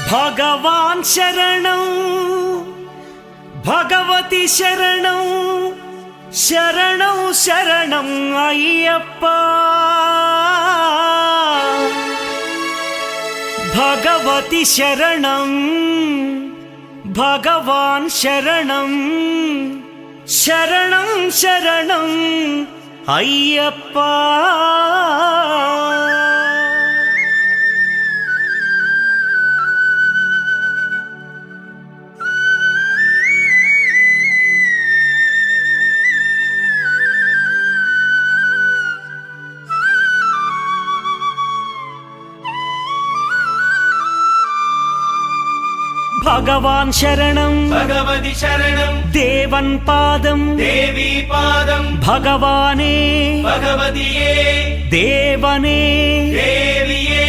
भगवान् शरणं भगवती शरणं शरणं शरणं अय्यप्पा भगवती शरणं भगवान् शरणं शरणं शरणं अय्यप्पा भगवान् शरणं भगवति शरणं देवन् पादं देवी पादं भगवाने भगवतिये देवने देविये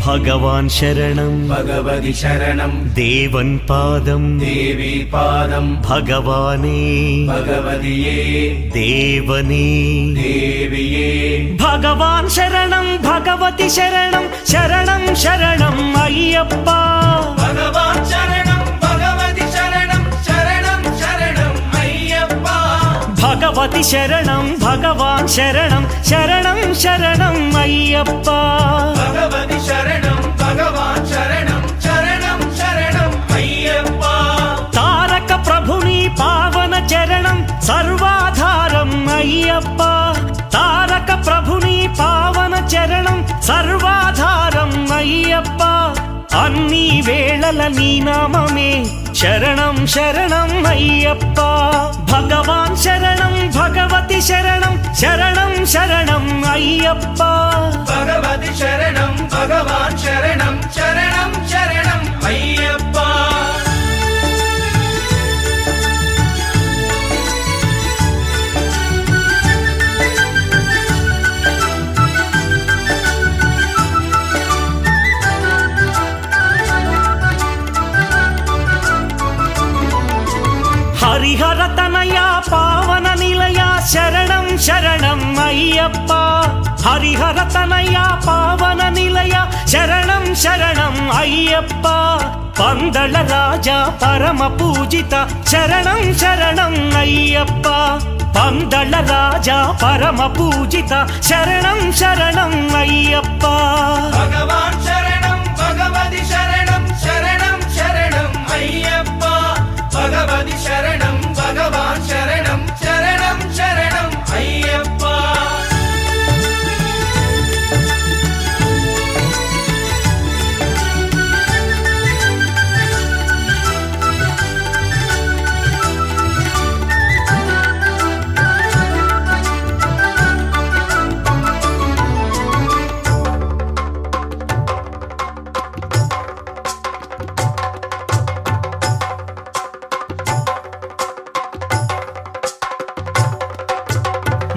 भगवान् शरणं भगवति शरणं देवन् पादं देवी पादं भगवाने भगवतिये देवने देविये भगवान् शरणं भगवती शरणं शरणं शरणं अय्यप्पा भगवान् शरणं भगवति शरणं शरणं शरणं अय्यप्पा भगवती शरणं भगवान् शरणं शरणं शरणं अय्यप्पा भगवति शरणं भगवान् शरणं शरणं शरणं अय्यप्पा तारक प्रभुनि पावन चरणं सर्वाधारम् अय्यप्पा तारक प्रभुनि पावन चरणं सर्वाधारम् अय्यप्पा अन्नी वेळल नी नाममे शरणं शरणं अय्यप्पा भगवान् शरणं भगवती शरणं शरणं शरणं अय्यप्पा भगवति शरणं भगवान् शरणं शरणं शरणं अय्यप्पा हरिहर तनया पावन निलया शरणं शरणं अय्यप्पा हरिहर तनया पावन निलया शरणं शरणं अय्यप्पा पंदळ राजा परम पूजित शरणं शरणं अय्यप्पा पंदळ राजा परम पूजित शरणं शरणं अय्यप्पा भगवान् शरणं भगवति शरणं शरणं शरणं अय्यप्पा भगवति शरणं भगवान् शरणं शरणं शरणं अय्यप्पा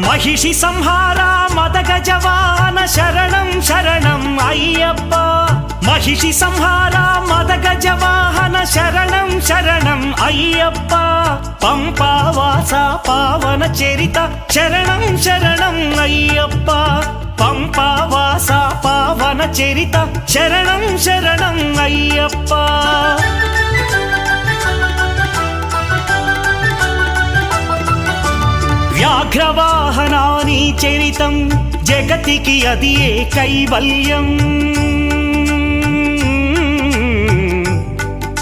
महिषि संहारा मदगजवाहन शरणं शरणं अय्यप्पा महिषि संहारा मदगजवाहन शरणं शरणं अय्यप्पा पंपावासा पावन चरित शरणं शरणं अय्यप्पा पंपावासा पावन चरित शरणं शरणं अय्यप्पा व्याघ्रवाहनानि चरितं जगतिकी अदिये कैवल्यम्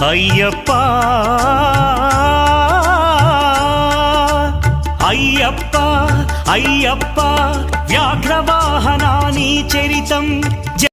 अय्यप्पा अय्यप्पा अय्यप्पा व्याघ्रवाहनानि चरितं